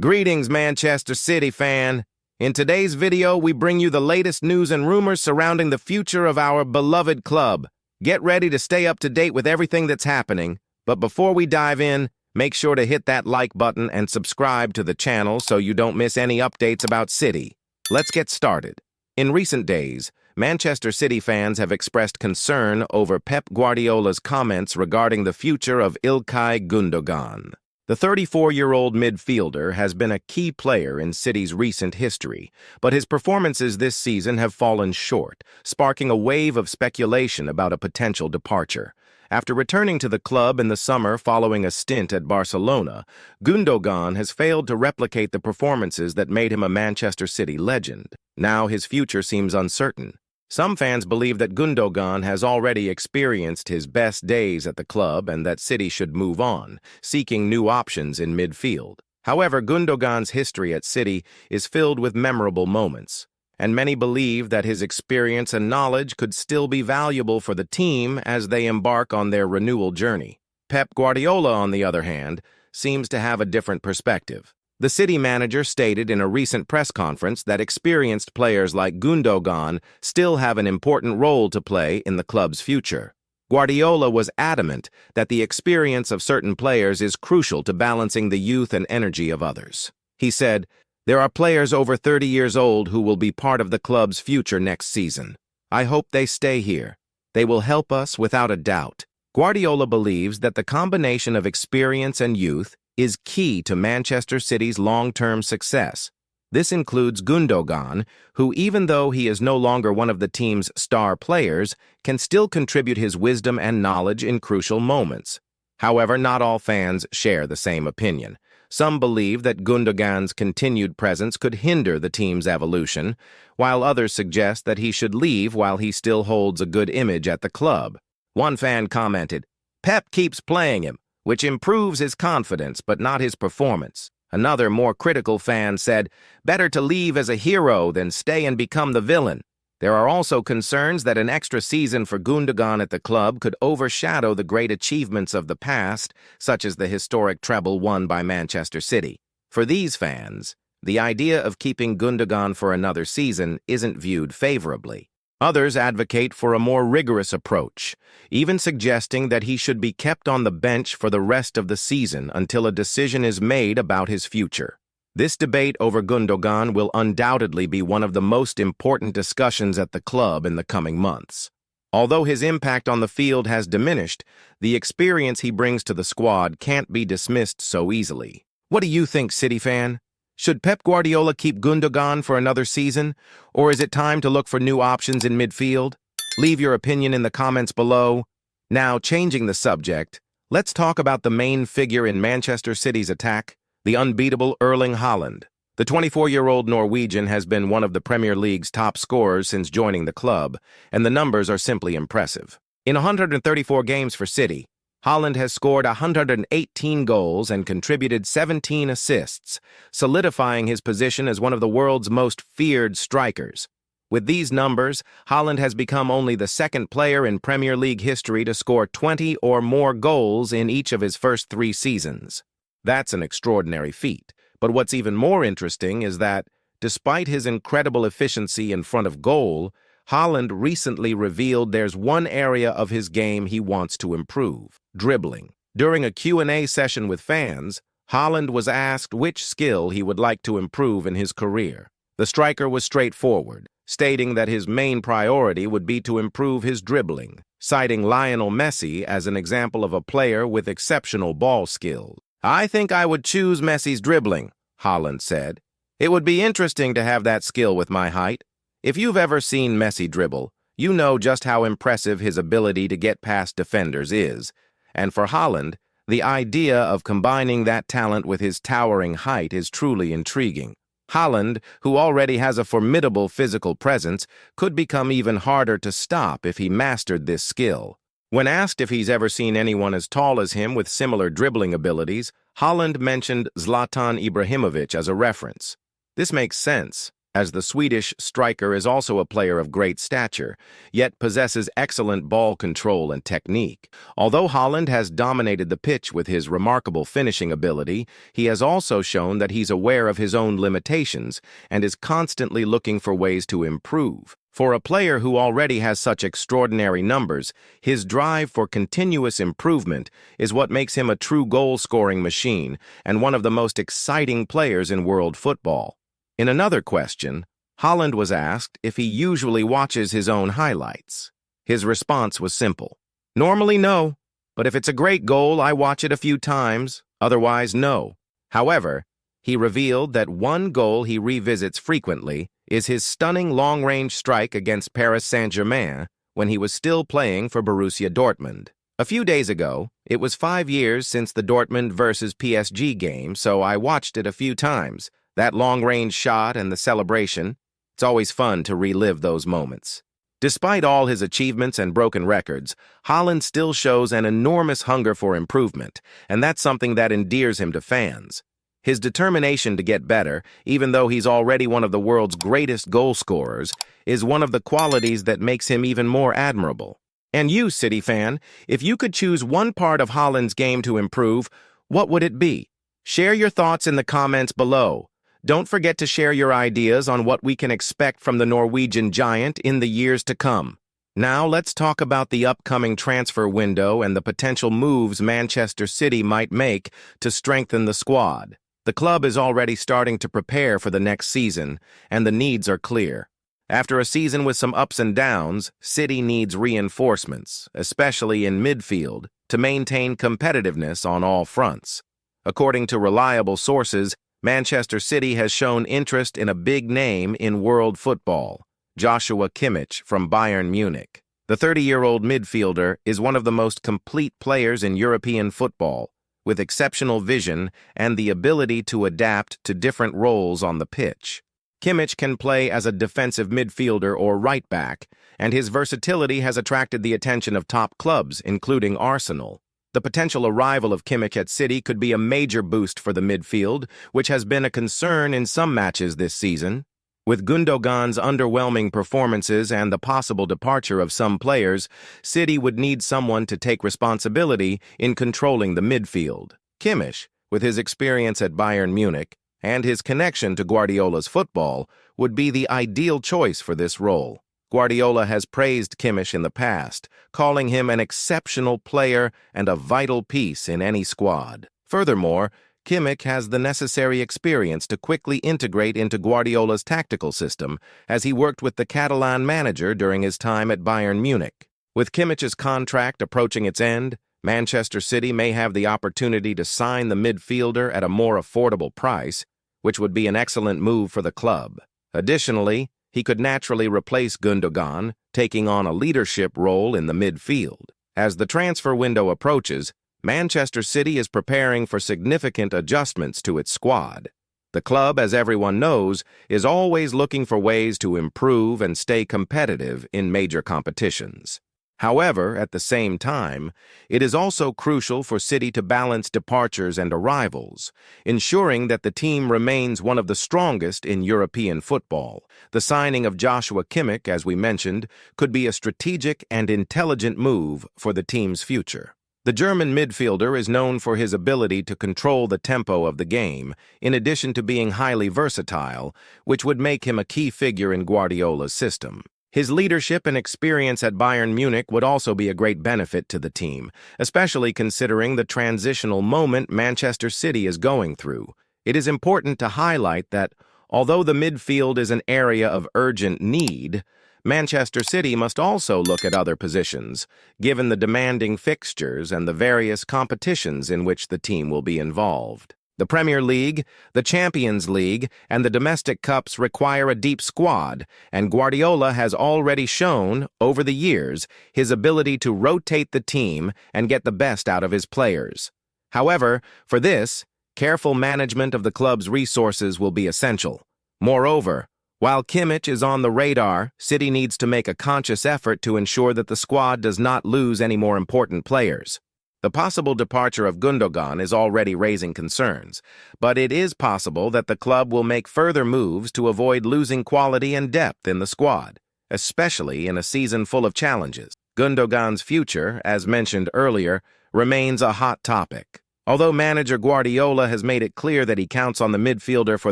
Greetings, Manchester City fan. In today's video, we bring you the latest news and rumors surrounding the future of our beloved club. Get ready to stay up to date with everything that's happening. But before we dive in, make sure to hit that like button and subscribe to the channel so you don't miss any updates about City. Let's get started. In recent days, Manchester City fans have expressed concern over Pep Guardiola's comments regarding the future of Ilkay Gundogan. The 34-year-old midfielder has been a key player in City's recent history, but his performances this season have fallen short, sparking a wave of speculation about a potential departure. After returning to the club in the summer following a stint at Barcelona, Gündogan has failed to replicate the performances that made him a Manchester City legend. Now his future seems uncertain. Some fans believe that Gündogan has already experienced his best days at the club and that City should move on, seeking new options in midfield. However, Gündogan's history at City is filled with memorable moments, and many believe that his experience and knowledge could still be valuable for the team as they embark on their renewal journey. Pep Guardiola, on the other hand, seems to have a different perspective. The City manager stated in a recent press conference that experienced players like Gündogan still have an important role to play in the club's future. Guardiola was adamant that the experience of certain players is crucial to balancing the youth and energy of others. He said, "There are players over 30 years old who will be part of the club's future next season. I hope they stay here. They will help us without a doubt." Guardiola believes that the combination of experience and youth is key to Manchester City's long-term success. This includes Gündogan, who, even though he is no longer one of the team's star players, can still contribute his wisdom and knowledge in crucial moments. However, not all fans share the same opinion. Some believe that Gündogan's continued presence could hinder the team's evolution, while others suggest that he should leave while he still holds a good image at the club. One fan commented, "Pep keeps playing him, which improves his confidence but not his performance." Another, more critical fan said, "Better to leave as a hero than stay and become the villain." There are also concerns that an extra season for Gündogan at the club could overshadow the great achievements of the past, such as the historic treble won by Manchester City. For these fans, the idea of keeping Gündogan for another season isn't viewed favorably. Others advocate for a more rigorous approach, even suggesting that he should be kept on the bench for the rest of the season until a decision is made about his future. This debate over Gündogan will undoubtedly be one of the most important discussions at the club in the coming months. Although his impact on the field has diminished, the experience he brings to the squad can't be dismissed so easily. What do you think, City fan? Should Pep Guardiola keep Gündogan for another season, or is it time to look for new options in midfield? Leave your opinion in the comments below. Now, changing the subject, let's talk about the main figure in Manchester City's attack, the unbeatable Erling Haaland. The 24-year-old Norwegian has been one of the Premier League's top scorers since joining the club, and the numbers are simply impressive. In 134 games for City, Haaland has scored 118 goals and contributed 17 assists, solidifying his position as one of the world's most feared strikers. With these numbers, Haaland has become only the second player in Premier League history to score 20 or more goals in each of his first 3 seasons. That's an extraordinary feat. But what's even more interesting is that, despite his incredible efficiency in front of goal, Haaland recently revealed there's one area of his game he wants to improve: dribbling. During a Q&A session with fans, Haaland was asked which skill he would like to improve in his career. The striker was straightforward, stating that his main priority would be to improve his dribbling, citing Lionel Messi as an example of a player with exceptional ball skills. "I think I would choose Messi's dribbling," Haaland said. "It would be interesting to have that skill with my height. If you've ever seen Messi dribble, you know just how impressive his ability to get past defenders is. And for Haaland, the idea of combining that talent with his towering height is truly intriguing. Haaland, who already has a formidable physical presence, could become even harder to stop if he mastered this skill." When asked if he's ever seen anyone as tall as him with similar dribbling abilities, Haaland mentioned Zlatan Ibrahimovic as a reference. This makes sense, as the Swedish striker is also a player of great stature, yet possesses excellent ball control and technique. Although Haaland has dominated the pitch with his remarkable finishing ability, he has also shown that he's aware of his own limitations and is constantly looking for ways to improve. For a player who already has such extraordinary numbers, his drive for continuous improvement is what makes him a true goal-scoring machine and one of the most exciting players in world football. In another question, Haaland was asked if he usually watches his own highlights. His response was simple. Normally, no, but if it's a great goal, I watch it a few times, otherwise, no. However, he revealed that one goal he revisits frequently is his stunning long-range strike against Paris Saint-Germain when he was still playing for Borussia Dortmund. A few days ago, it was 5 years since the Dortmund versus PSG game, so I watched it a few times. That long-range shot and the celebration, it's always fun to relive those moments. Despite all his achievements and broken records, Haaland still shows an enormous hunger for improvement, and that's something that endears him to fans. His determination to get better, even though he's already one of the world's greatest goal scorers, is one of the qualities that makes him even more admirable. And you, City fan, if you could choose one part of Haaland's game to improve, what would it be? Share your thoughts in the comments below. Don't forget to share your ideas on what we can expect from the Norwegian giant in the years to come. Now let's talk about the upcoming transfer window and the potential moves Manchester City might make to strengthen the squad. The club is already starting to prepare for the next season, and the needs are clear. After a season with some ups and downs, City needs reinforcements, especially in midfield, to maintain competitiveness on all fronts. According to reliable sources, Manchester City has shown interest in a big name in world football, Joshua Kimmich from Bayern Munich. The 30-year-old midfielder is one of the most complete players in European football, with exceptional vision and the ability to adapt to different roles on the pitch. Kimmich can play as a defensive midfielder or right back, and his versatility has attracted the attention of top clubs, including Arsenal. The potential arrival of Kimmich at City could be a major boost for the midfield, which has been a concern in some matches this season. With Gundogan's underwhelming performances and the possible departure of some players, City would need someone to take responsibility in controlling the midfield. Kimmich, with his experience at Bayern Munich and his connection to Guardiola's football, would be the ideal choice for this role. Guardiola has praised Kimmich in the past, calling him an exceptional player and a vital piece in any squad. Furthermore, Kimmich has the necessary experience to quickly integrate into Guardiola's tactical system, as he worked with the Catalan manager during his time at Bayern Munich. With Kimmich's contract approaching its end, Manchester City may have the opportunity to sign the midfielder at a more affordable price, which would be an excellent move for the club. Additionally, he could naturally replace Gündogan, taking on a leadership role in the midfield. As the transfer window approaches, Manchester City is preparing for significant adjustments to its squad. The club, as everyone knows, is always looking for ways to improve and stay competitive in major competitions. However, at the same time, it is also crucial for City to balance departures and arrivals, ensuring that the team remains one of the strongest in European football. The signing of Joshua Kimmich, as we mentioned, could be a strategic and intelligent move for the team's future. The German midfielder is known for his ability to control the tempo of the game, in addition to being highly versatile, which would make him a key figure in Guardiola's system. His leadership and experience at Bayern Munich would also be a great benefit to the team, especially considering the transitional moment Manchester City is going through. It is important to highlight that, although the midfield is an area of urgent need, Manchester City must also look at other positions, given the demanding fixtures and the various competitions in which the team will be involved. The Premier League, the Champions League, and the domestic cups require a deep squad, and Guardiola has already shown, over the years, his ability to rotate the team and get the best out of his players. However, for this, careful management of the club's resources will be essential. Moreover, while Kimmich is on the radar, City needs to make a conscious effort to ensure that the squad does not lose any more important players. The possible departure of Gündogan is already raising concerns, but it is possible that the club will make further moves to avoid losing quality and depth in the squad, especially in a season full of challenges. Gündogan's future, as mentioned earlier, remains a hot topic. Although manager Guardiola has made it clear that he counts on the midfielder for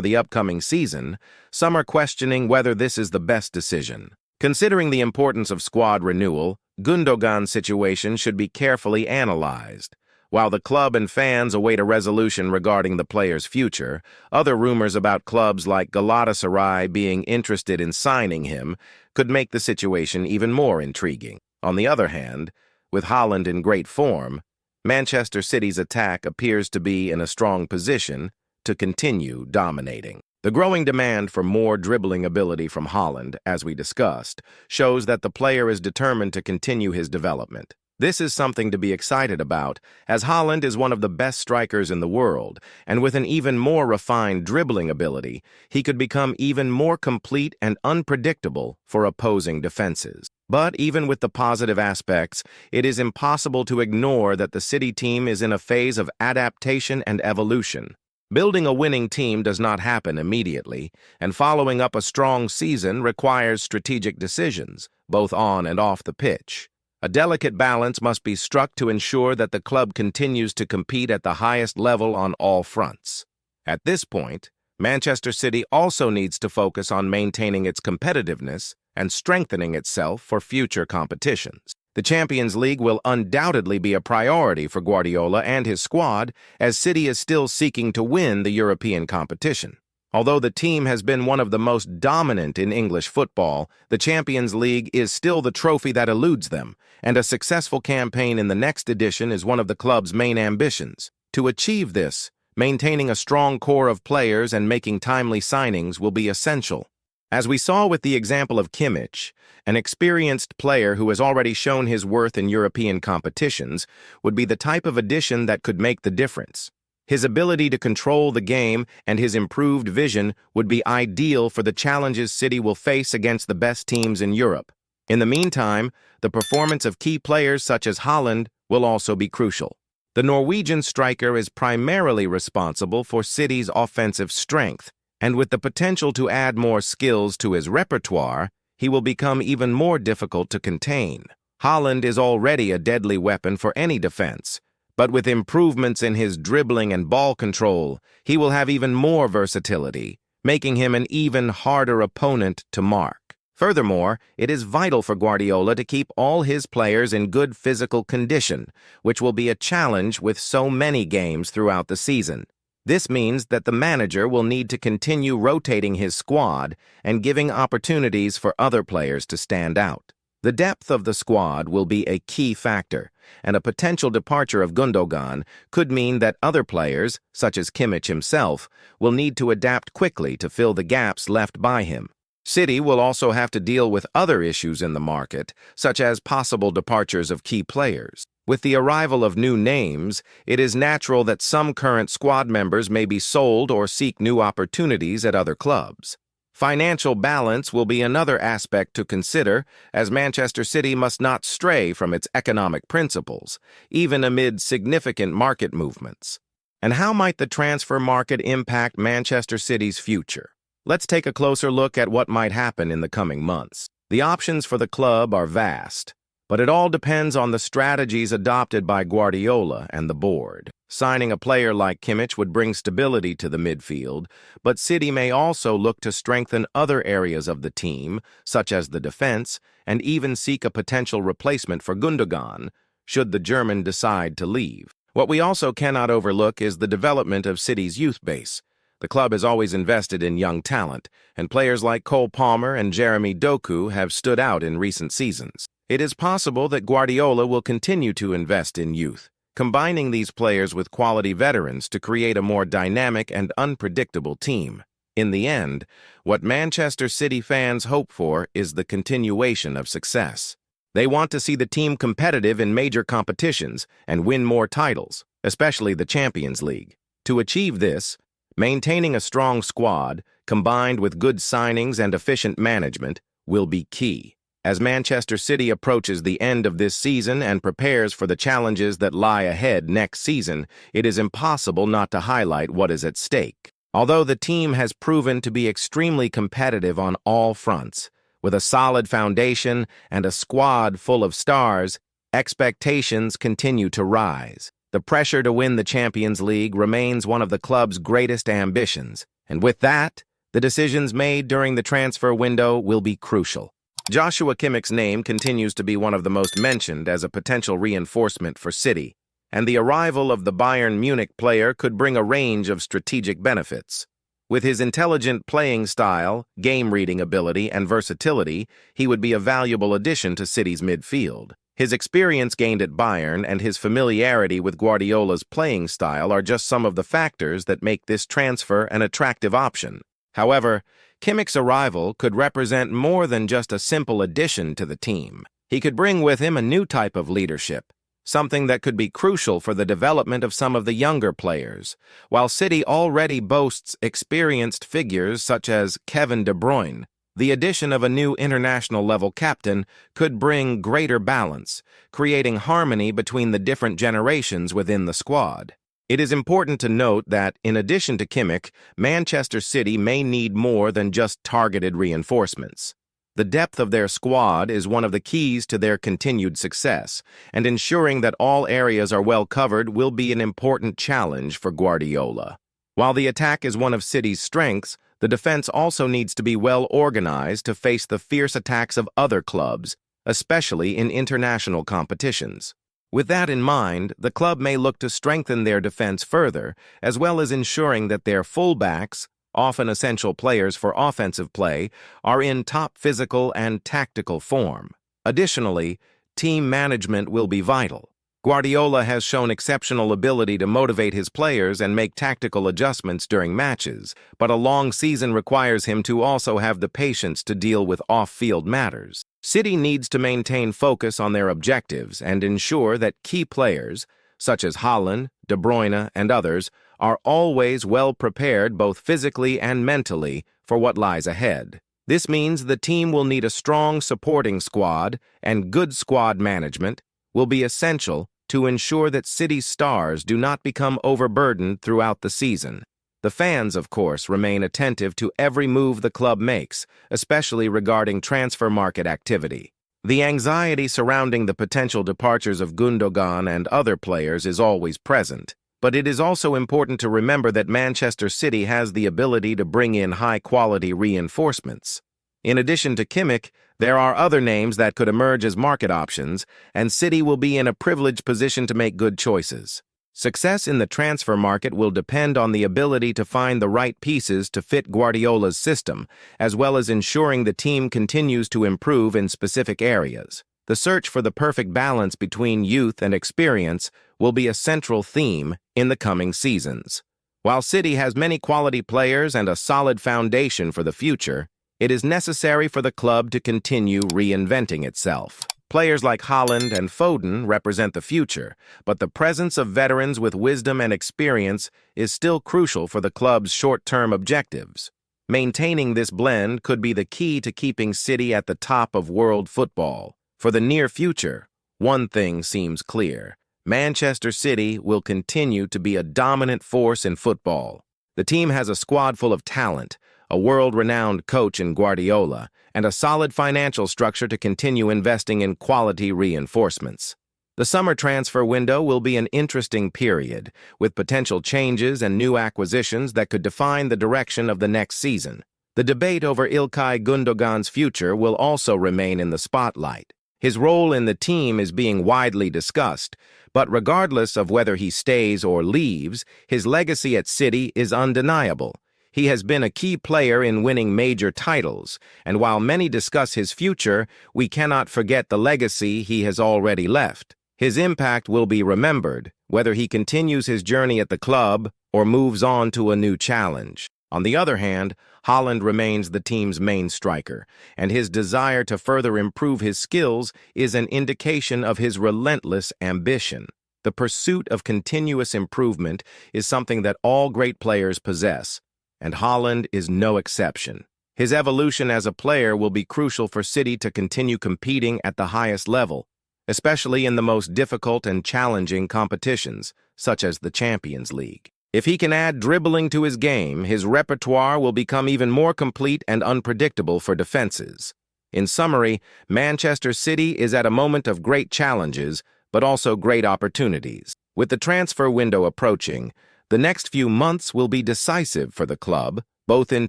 the upcoming season, some are questioning whether this is the best decision. Considering the importance of squad renewal, Gündogan's situation should be carefully analyzed. While the club and fans await a resolution regarding the player's future, other rumors about clubs like Galatasaray being interested in signing him could make the situation even more intriguing. On the other hand, with Haaland in great form, Manchester City's attack appears to be in a strong position to continue dominating. The growing demand for more dribbling ability from Haaland, as we discussed, shows that the player is determined to continue his development. This is something to be excited about, as Haaland is one of the best strikers in the world, and with an even more refined dribbling ability, he could become even more complete and unpredictable for opposing defenses. But even with the positive aspects, it is impossible to ignore that the City team is in a phase of adaptation and evolution. Building a winning team does not happen immediately, and following up a strong season requires strategic decisions, both on and off the pitch. A delicate balance must be struck to ensure that the club continues to compete at the highest level on all fronts. At this point, Manchester City also needs to focus on maintaining its competitiveness and strengthening itself for future competitions. The Champions League will undoubtedly be a priority for Guardiola and his squad, as City is still seeking to win the European competition. Although the team has been one of the most dominant in English football, the Champions League is still the trophy that eludes them, and a successful campaign in the next edition is one of the club's main ambitions. To achieve this, maintaining a strong core of players and making timely signings will be essential. As we saw with the example of Kimmich, an experienced player who has already shown his worth in European competitions would be the type of addition that could make the difference. His ability to control the game and his improved vision would be ideal for the challenges City will face against the best teams in Europe. In the meantime, the performance of key players such as Haaland will also be crucial. The Norwegian striker is primarily responsible for City's offensive strength, and with the potential to add more skills to his repertoire, he will become even more difficult to contain. Haaland is already a deadly weapon for any defense, but with improvements in his dribbling and ball control, he will have even more versatility, making him an even harder opponent to mark. Furthermore, it is vital for Guardiola to keep all his players in good physical condition, which will be a challenge with so many games throughout the season. This means that the manager will need to continue rotating his squad and giving opportunities for other players to stand out. The depth of the squad will be a key factor, and a potential departure of Gündogan could mean that other players, such as Kimmich himself, will need to adapt quickly to fill the gaps left by him. City will also have to deal with other issues in the market, such as possible departures of key players. With the arrival of new names, it is natural that some current squad members may be sold or seek new opportunities at other clubs. Financial balance will be another aspect to consider, as Manchester City must not stray from its economic principles, even amid significant market movements. And how might the transfer market impact Manchester City's future? Let's take a closer look at what might happen in the coming months. The options for the club are vast, but it all depends on the strategies adopted by Guardiola and the board. Signing a player like Kimmich would bring stability to the midfield, but City may also look to strengthen other areas of the team, such as the defense, and even seek a potential replacement for Gündogan, should the German decide to leave. What we also cannot overlook is the development of City's youth base. The club has always invested in young talent, and players like Cole Palmer and Jeremy Doku have stood out in recent seasons. It is possible that Guardiola will continue to invest in youth, combining these players with quality veterans to create a more dynamic and unpredictable team. In the end, what Manchester City fans hope for is the continuation of success. They want to see the team competitive in major competitions and win more titles, especially the Champions League. To achieve this, maintaining a strong squad, combined with good signings and efficient management, will be key. As Manchester City approaches the end of this season and prepares for the challenges that lie ahead next season, it is impossible not to highlight what is at stake. Although the team has proven to be extremely competitive on all fronts, with a solid foundation and a squad full of stars, expectations continue to rise. The pressure to win the Champions League remains one of the club's greatest ambitions, and with that, the decisions made during the transfer window will be crucial. Joshua Kimmich's name continues to be one of the most mentioned as a potential reinforcement for City, and the arrival of the Bayern Munich player could bring a range of strategic benefits. With his intelligent playing style, game-reading ability, and versatility, he would be a valuable addition to City's midfield. His experience gained at Bayern and his familiarity with Guardiola's playing style are just some of the factors that make this transfer an attractive option. However, Kimmich's arrival could represent more than just a simple addition to the team. He could bring with him a new type of leadership, something that could be crucial for the development of some of the younger players. While City already boasts experienced figures such as Kevin De Bruyne, the addition of a new international-level captain could bring greater balance, creating harmony between the different generations within the squad. It is important to note that, in addition to Kimmich, Manchester City may need more than just targeted reinforcements. The depth of their squad is one of the keys to their continued success, and ensuring that all areas are well covered will be an important challenge for Guardiola. While the attack is one of City's strengths, the defense also needs to be well organized to face the fierce attacks of other clubs, especially in international competitions. With that in mind, the club may look to strengthen their defense further, as well as ensuring that their fullbacks, often essential players for offensive play, are in top physical and tactical form. Additionally, team management will be vital. Guardiola has shown exceptional ability to motivate his players and make tactical adjustments during matches, but a long season requires him to also have the patience to deal with off-field matters. City needs to maintain focus on their objectives and ensure that key players, such as Haaland, De Bruyne, and others, are always well prepared both physically and mentally for what lies ahead. This means the team will need a strong supporting squad, and good squad management will be essential to ensure that City's stars do not become overburdened throughout the season. The fans, of course, remain attentive to every move the club makes, especially regarding transfer market activity. The anxiety surrounding the potential departures of Gündogan and other players is always present, but it is also important to remember that Manchester City has the ability to bring in high-quality reinforcements. In addition to Kimmich, there are other names that could emerge as market options, and City will be in a privileged position to make good choices. Success in the transfer market will depend on the ability to find the right pieces to fit Guardiola's system, as well as ensuring the team continues to improve in specific areas. The search for the perfect balance between youth and experience will be a central theme in the coming seasons. While City has many quality players and a solid foundation for the future, it is necessary for the club to continue reinventing itself. Players like Haaland and Foden represent the future, but the presence of veterans with wisdom and experience is still crucial for the club's short-term objectives. Maintaining this blend could be the key to keeping City at the top of world football. For the near future, one thing seems clear: Manchester City will continue to be a dominant force in football. The team has a squad full of talent, a world-renowned coach in Guardiola, and a solid financial structure to continue investing in quality reinforcements. The summer transfer window will be an interesting period, with potential changes and new acquisitions that could define the direction of the next season. The debate over Ilkay Gundogan's future will also remain in the spotlight. His role in the team is being widely discussed, but regardless of whether he stays or leaves, his legacy at City is undeniable. He has been a key player in winning major titles, and while many discuss his future, we cannot forget the legacy he has already left. His impact will be remembered, whether he continues his journey at the club or moves on to a new challenge. On the other hand, Haaland remains the team's main striker, and his desire to further improve his skills is an indication of his relentless ambition. The pursuit of continuous improvement is something that all great players possess, and Haaland is no exception. His evolution as a player will be crucial for City to continue competing at the highest level, especially in the most difficult and challenging competitions, such as the Champions League. If he can add dribbling to his game, his repertoire will become even more complete and unpredictable for defenses. In summary, Manchester City is at a moment of great challenges, but also great opportunities. With the transfer window approaching, the next few months will be decisive for the club, both in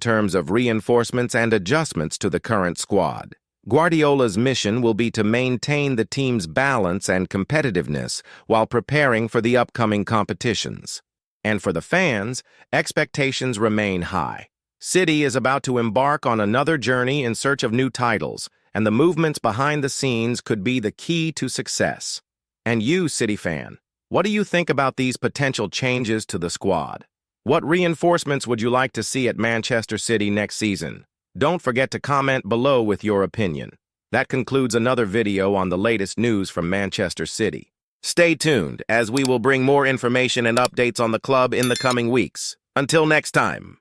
terms of reinforcements and adjustments to the current squad. Guardiola's mission will be to maintain the team's balance and competitiveness while preparing for the upcoming competitions. And for the fans, expectations remain high. City is about to embark on another journey in search of new titles, and the movements behind the scenes could be the key to success. And you, City fan, what do you think about these potential changes to the squad? What reinforcements would you like to see at Manchester City next season? Don't forget to comment below with your opinion. That concludes another video on the latest news from Manchester City. Stay tuned, as we will bring more information and updates on the club in the coming weeks. Until next time.